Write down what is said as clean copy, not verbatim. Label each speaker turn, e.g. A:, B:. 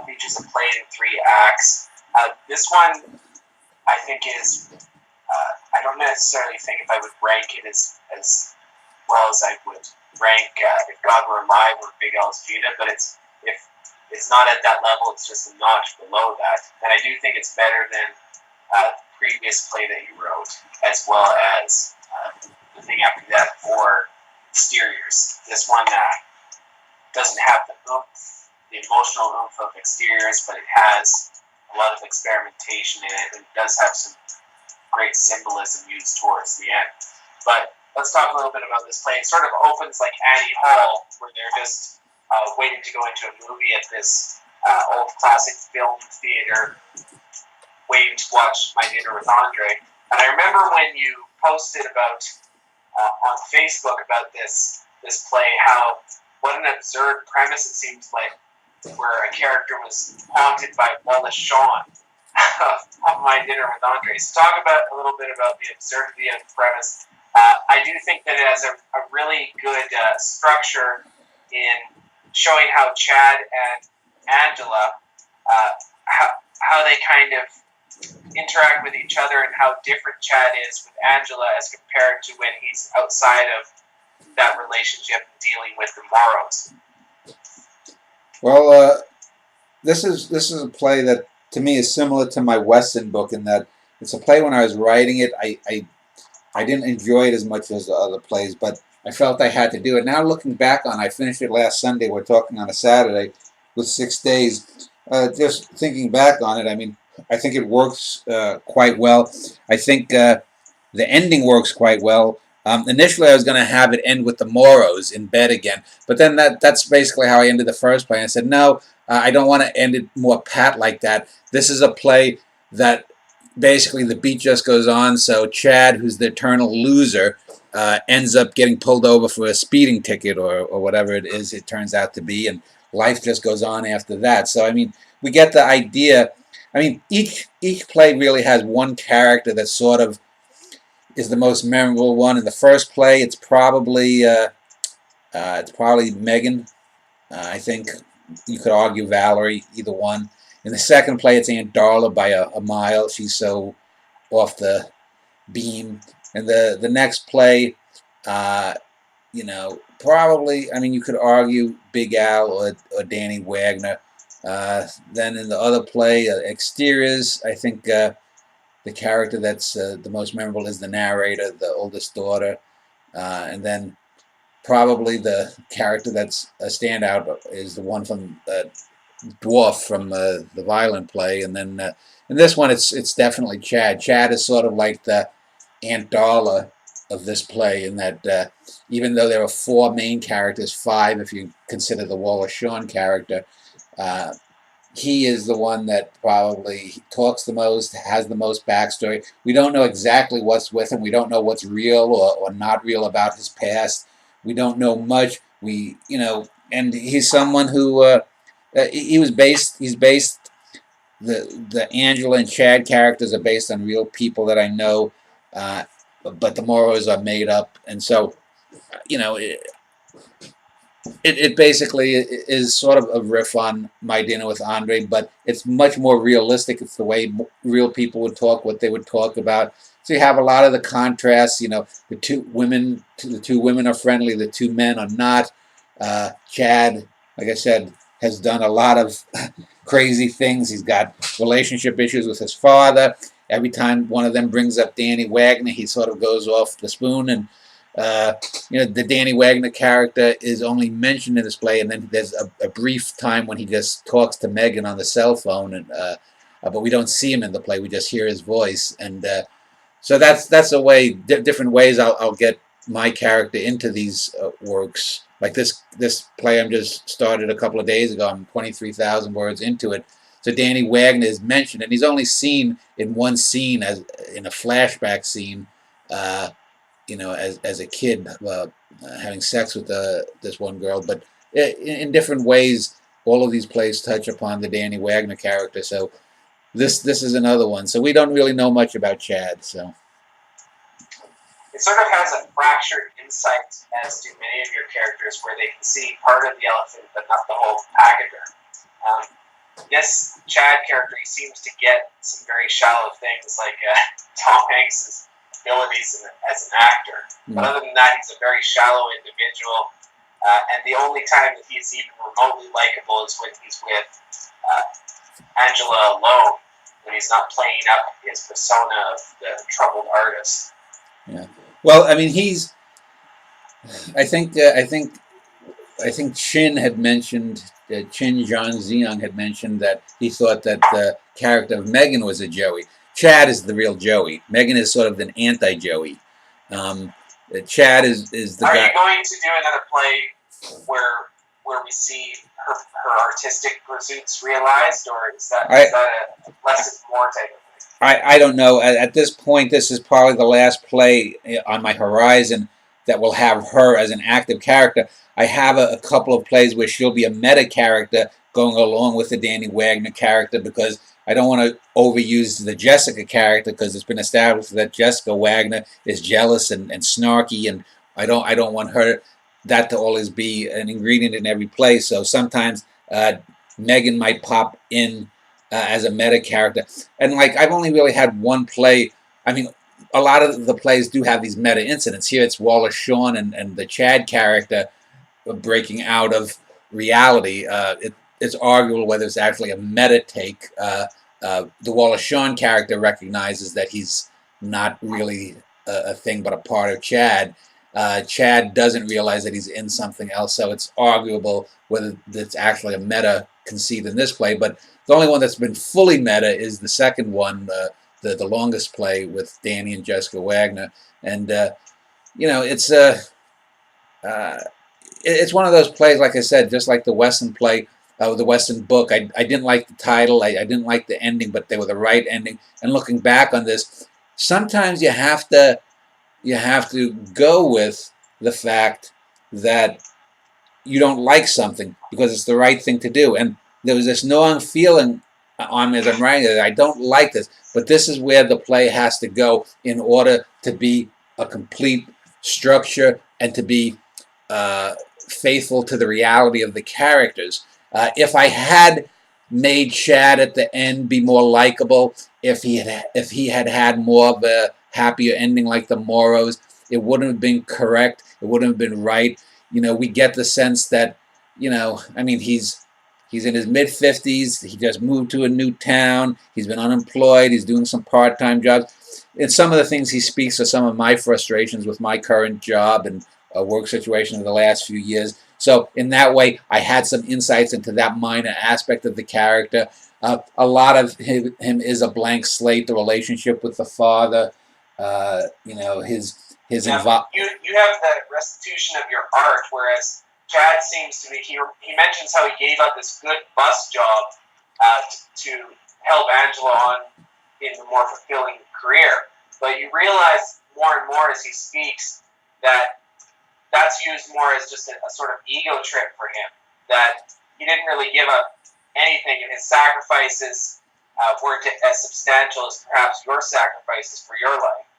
A: features a play in 3 acts. This one, I think, is, I don't necessarily think if I would rank it as well as I would rank If God Were Alive or Big L's Vita, but if it's not at that level, it's just a notch below that. And I do think it's better than the previous play that you wrote, as well as the thing after that for Exteriors. This one doesn't have the emotional oomph of Exteriors, but it has a lot of experimentation in it, and it does have some great symbolism used towards the end. But let's talk a little bit about this play. It sort of opens like Annie Hall, where they're just waiting to go into a movie at this old classic film theater, waiting to watch My Dinner with Andre. And I remember when you posted about on Facebook about this play, what an absurd premise it seems like, where a character was haunted by Wallace Shawn of My Dinner with Andre. So talk a little bit about the absurdity of the premise. I do think that it has a really good structure in showing how Chad and Angela, how they kind of interact with each other, and how different Chad is with Angela as compared to when he's outside of that relationship and dealing with the Morrows.
B: Well, this is a play that to me is similar to my Weston book in that it's a play when I was writing it, I didn't enjoy it as much as the other plays, but I felt I had to do it. Now looking back on it, I finished it last Sunday. We're talking on a Saturday with 6 days. Just thinking back on it, I mean, I think it works quite well. I think the ending works quite well. Initially, I was going to have it end with the Morrows in bed again, but then that's basically how I ended the first play. I said, no, I don't want to end it more pat like that. This is a play that basically the beat just goes on, so Chad, who's the eternal loser, ends up getting pulled over for a speeding ticket or whatever it is it turns out to be, and life just goes on after that. So, I mean, we get the idea. I mean, each play really has one character that sort of is the most memorable one. In the first play, it's probably Megan. I think you could argue Valerie, either one. In the second play, it's Aunt Darla by a mile. She's so off the beam. And the next play, you know, probably, I mean, you could argue Big Al or Danny Wagner. Then in the other play, Exteriors, I think the character that's the most memorable is the narrator, the oldest daughter. And then probably the character that's a standout is the one from Dwarf from the violent play. And then in this one, it's definitely Chad. Chad is sort of like the Aunt Darla of this play, in that even though there are 4 main characters, 5 if you consider the Wallace Shawn character, he is the one that probably talks the most, has the most backstory. We don't know exactly what's with him. We don't know what's real or not real about his past. We don't know much. And he's someone who he's based. The Angela and Chad characters are based on real people that I know, but the Morrows are made up, and so it basically is sort of a riff on My Dinner with Andre, but it's much more realistic. It's the way real people would talk, what they would talk about. So you have a lot of the contrasts. The two women are friendly, the 2 men are not. Chad, like I said, has done a lot of crazy things. He's got relationship issues with his father. Every time one of them brings up Danny Wagner, he sort of goes off the spoon. And the Danny Wagner character is only mentioned in this play, and then there's a brief time when he just talks to Megan on the cell phone, and but we don't see him in the play. We just hear his voice, and so that's a way, different ways I'll get my character into these works. Like this play I just started a couple of days ago. I'm 23,000 words into it. So Danny Wagner is mentioned, and he's only seen in one scene, as in a flashback scene, as a kid having sex with this one girl. But in different ways, all of these plays touch upon the Danny Wagner character. So this is another one. So we don't really know much about Chad. So
A: it sort of has a fractured insight as to many of your characters, where they can see part of the elephant but not the whole package. this Chad character, he seems to get some very shallow things like Tom Hanks' abilities as an actor. But other than that, he's a very shallow individual. And the only time that he's even remotely likable is when he's with Angela alone, when he's not playing up his persona of the troubled artist.
B: Yeah. Well, I mean, he's. I think Chin had mentioned. Chin John Zeong had mentioned that he thought that the character of Megan was a Joey. Chad is the real Joey. Megan is sort of an anti-Joey. Chad is the guy.
A: Are you going to do another play where we see her artistic pursuits realized, or is that a less is more type of thing?
B: I don't know. At this point, this is probably the last play on my horizon that will have her as an active character. I have a couple of plays where she'll be a meta character going along with the Danny Wagner character, because I don't want to overuse the Jessica character, because it's been established that Jessica Wagner is jealous and snarky, and I don't want that to always be an ingredient in every play. So sometimes Megan might pop in as a meta character, and like I've only really had one play. I mean, a lot of the plays do have these meta incidents. Here it's Wallace Shawn and the Chad character breaking out of reality. It's arguable whether it's actually a meta take. The Wallace Shawn character recognizes that he's not really a thing but a part of Chad. Chad doesn't realize that he's in something else, so it's arguable whether it's actually a meta conceit in this play. But the only one that's been fully meta is the second one, the longest play with Danny and Jessica Wagner. And it's one of those plays, like I said, just like the Weston play, the Weston book. I didn't like the title, I didn't like the ending, but they were the right ending. And looking back on this, sometimes you have to go with the fact that you don't like something because it's the right thing to do. And there was this gnawing feeling on me as I'm writing it. I don't like this, but this is where the play has to go in order to be a complete structure and to be faithful to the reality of the characters. If I had made Chad at the end be more likable, if he had more of a happier ending like the Moros, it wouldn't have been correct. It wouldn't have been right. We get the sense that, I mean, he's in his mid-50s. He just moved to a new town. He's been unemployed. He's doing some part-time jobs. And some of the things he speaks are some of my frustrations with my current job and work situation in the last few years. So in that way, I had some insights into that minor aspect of the character. A lot of him is a blank slate, the relationship with the father, his involvement.
A: You have the restitution of your art, whereas Chad seems to be, he mentions how he gave up this good bus job to help Angela on in the more fulfilling career. But you realize more and more as he speaks that that's used more as just a sort of ego trip for him, that he didn't really give up anything, and his sacrifices weren't as substantial as perhaps your sacrifices for your life.